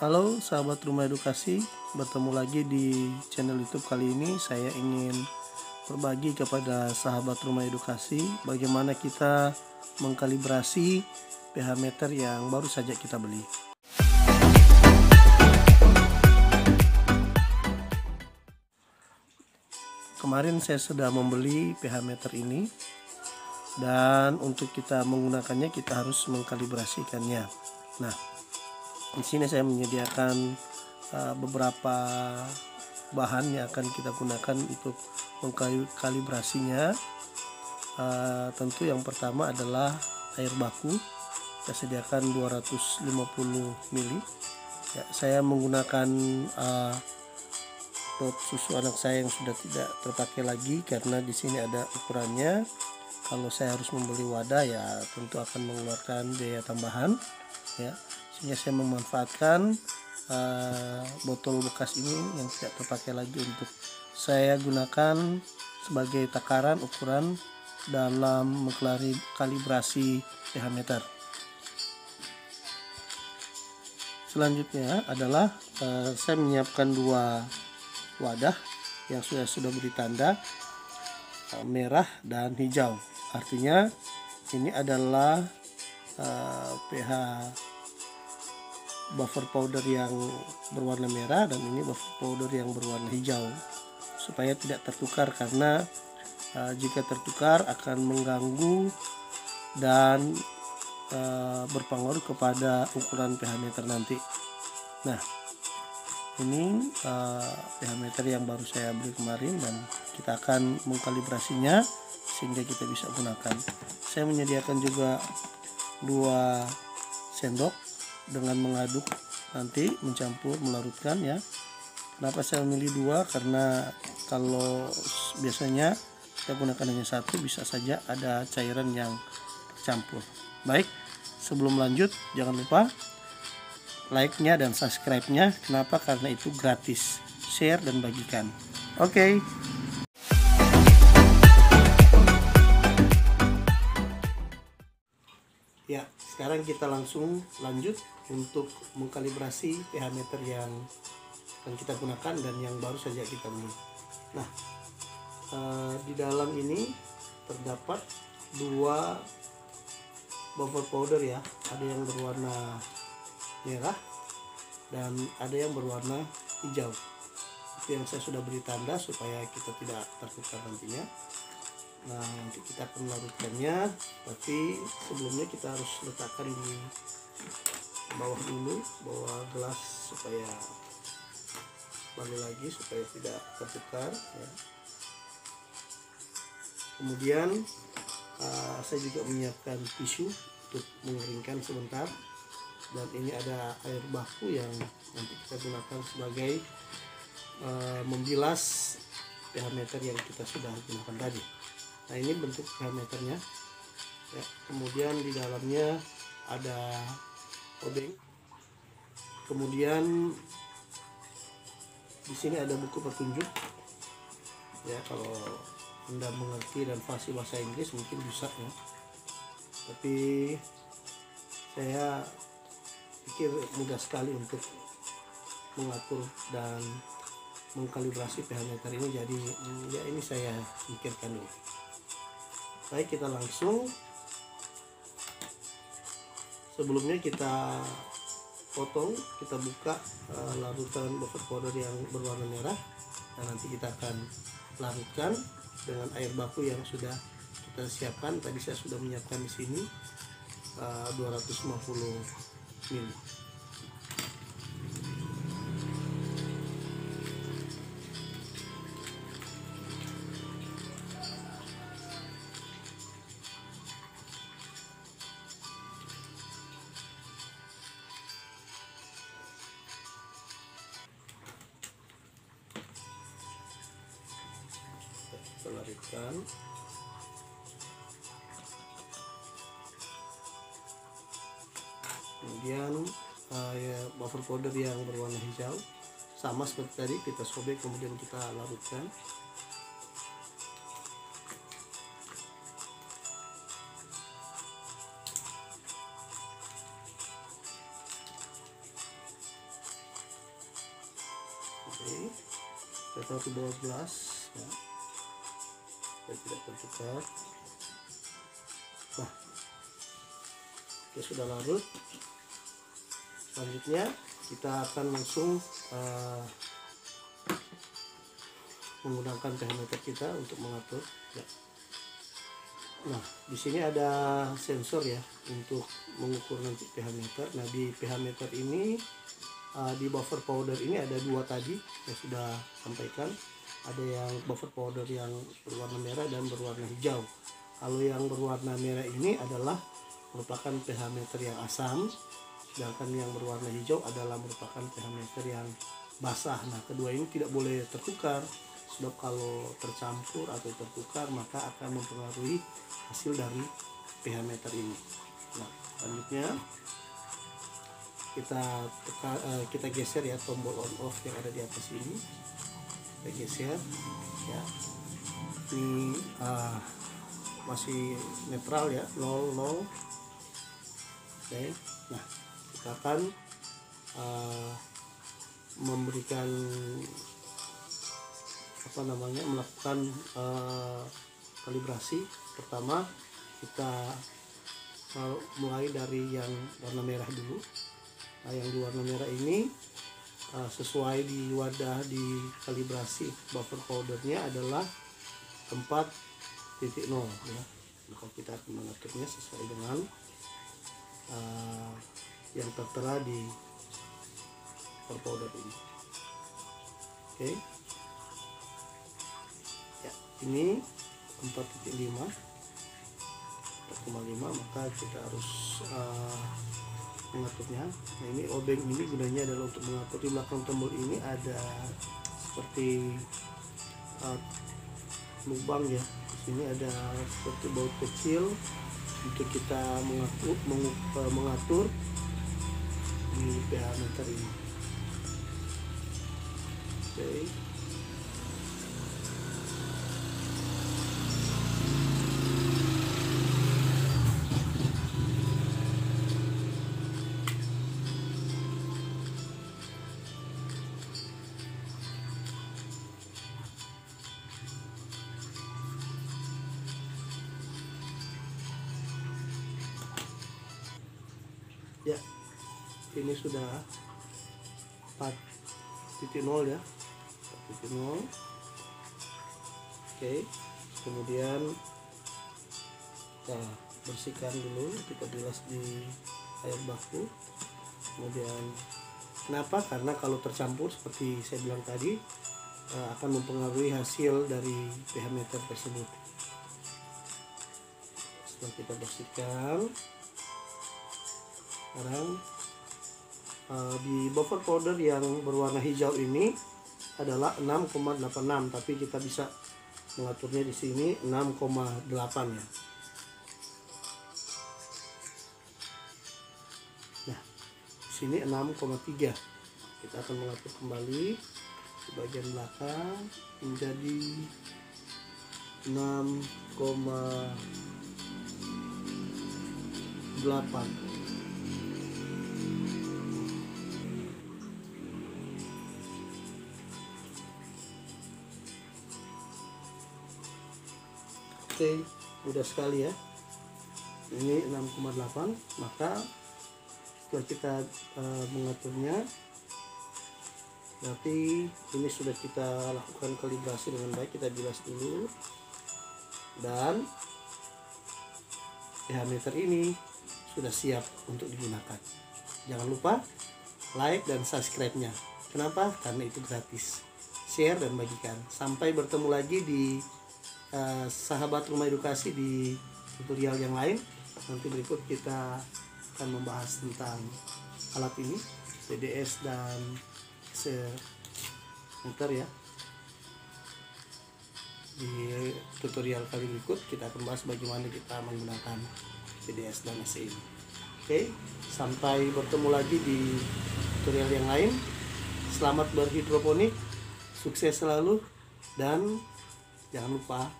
Halo sahabat Rumah Edukasi, bertemu lagi di channel YouTube. Kali ini saya ingin berbagi kepada sahabat Rumah Edukasi bagaimana kita mengkalibrasi pH meter yang baru saja kita beli. Kemarin saya sudah membeli pH meter ini, dan untuk kita menggunakannya kita harus mengkalibrasikannya. Nah, di sini saya menyediakan beberapa bahan yang akan kita gunakan untuk mengkalibrasinya. Tentu yang pertama adalah air baku. Saya sediakan 250 ml. Ya, saya menggunakan pot susu anak saya yang sudah tidak terpakai lagi karena di sini ada ukurannya. Kalau saya harus membeli wadah ya tentu akan mengeluarkan biaya tambahan, ya, sehingga saya memanfaatkan botol bekas ini yang tidak terpakai lagi untuk saya gunakan sebagai takaran ukuran dalam mengkalibrasi pH meter. Selanjutnya adalah saya menyiapkan dua wadah yang sudah beri tanda merah dan hijau. Artinya ini adalah pH buffer powder yang berwarna merah dan ini buffer powder yang berwarna hijau, supaya tidak tertukar, karena jika tertukar akan mengganggu dan berpengaruh kepada ukuran pH meter nanti. Nah, ini pH meter yang baru saya beli kemarin dan kita akan mengkalibrasinya sehingga kita bisa gunakan. Saya menyediakan juga 2 sendok dengan mengaduk, nanti mencampur, melarutkan, ya. Kenapa saya memilih 2? Karena kalau biasanya kita gunakan hanya 1 bisa saja ada cairan yang tercampur. Baik, sebelum lanjut jangan lupa like-nya dan subscribe-nya. Kenapa? Karena itu gratis. Share dan bagikan. Oke. Ya, sekarang kita langsung lanjut untuk mengkalibrasi pH meter yang akan kita gunakan dan yang baru saja kita beli. Nah, di dalam ini terdapat 2 buffer powder, ya. Ada yang berwarna merah dan ada yang berwarna hijau. Itu yang saya sudah beri tanda supaya kita tidak tertukar nantinya. Nah, nanti kita akan melarutkannya, tapi sebelumnya kita harus letakkan di bawah dulu, bawah gelas, supaya balik lagi supaya tidak tertukar, ya. Kemudian saya juga menyiapkan tisu untuk mengeringkan sebentar, dan ini ada air baku yang nanti kita gunakan sebagai membilas pH meter yang kita sudah gunakan tadi. Nah, ini bentuk pH meternya, ya. Kemudian di dalamnya ada obeng. Kemudian di sini ada buku petunjuk, ya. Kalau Anda mengerti dan fasih bahasa Inggris mungkin bisa, ya. Tapi saya pikir mudah sekali untuk mengatur dan mengkalibrasi pH meter ini, jadi ya ini saya pikirkan dulu. Baik, kita langsung. Sebelumnya kita potong, kita buka larutan buffer powder yang berwarna merah, dan nanti kita akan larutkan dengan air baku yang sudah kita siapkan. Tadi saya sudah menyiapkan di sini 250 ml. Kita larutkan. Kemudian buffer powder yang berwarna hijau sama seperti tadi, kita sobek kemudian kita larutkan. Kita taruh di bawah gelas ya, supaya tidak tertukar. Nah, oke, sudah larut. Selanjutnya kita akan langsung menggunakan pH meter kita untuk mengatur ya. Nah, di sini ada sensor ya untuk mengukur nanti pH meter. Nah, di pH meter ini di buffer powder ini ada dua tadi yang sudah sampaikan. Ada yang buffer powder yang berwarna merah dan berwarna hijau. Kalau yang berwarna merah ini adalah merupakan pH meter yang asam, sedangkan yang berwarna hijau adalah merupakan pH meter yang basah. Nah, kedua ini tidak boleh tertukar, sebab kalau tercampur atau tertukar maka akan mempengaruhi hasil dari pH meter ini. Nah, selanjutnya kita geser ya tombol on off yang ada di atas ini. Kita geser ya. Ini masih netral ya, 00. Oke. Nah, kita akan memberikan melakukan kalibrasi. Pertama kita mulai dari yang warna merah dulu. Nah, yang di warna merah ini sesuai di wadah di kalibrasi buffer powdernya adalah 4.0 ya. Maka kita akan mengaturnya sesuai dengan yang tertera di buffer powder ini. Oke. Ya, ini 4.5, 4,5, maka kita harus mengaturnya. Nah, ini obeng ini gunanya adalah untuk mengatur. Di belakang tombol ini ada seperti lubang ya. Di sini ada seperti baut kecil untuk kita mengatur di pH meter ini. Oke. Ya, ini sudah 4.0 ya, 4.0. Oke, kemudian kita bersihkan dulu, kita bilas di air baku. Kemudian kenapa? Karena kalau tercampur seperti saya bilang tadi akan mempengaruhi hasil dari pH meter tersebut. Setelah kita bersihkan, sekarang di buffer powder yang berwarna hijau ini adalah 6,86, tapi kita bisa mengaturnya di sini 6,8 ya. Nah, di sini 6,3. Kita akan mengatur kembali di bagian belakang menjadi 6,8. Oke, mudah sekali ya. Ini 6,8. Maka setelah kita mengaturnya, berarti ini sudah kita lakukan kalibrasi dengan baik. Kita bilas dulu, dan pH meter ini sudah siap untuk digunakan. Jangan lupa like dan subscribe-nya. Kenapa? Karena itu gratis. Share dan bagikan. Sampai bertemu lagi di sahabat rumah edukasi di tutorial yang lain. Nanti berikut kita akan membahas tentang alat ini, PDS dan meter ya. Di tutorial kali berikut kita akan bahas bagaimana kita menggunakan PDS dan AC ini. Oke, sampai bertemu lagi di tutorial yang lain. Selamat berhidroponik, sukses selalu, dan jangan lupa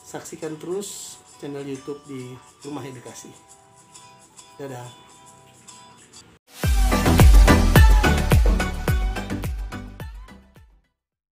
saksikan terus channel YouTube di Rumah Edukasi. Dadah.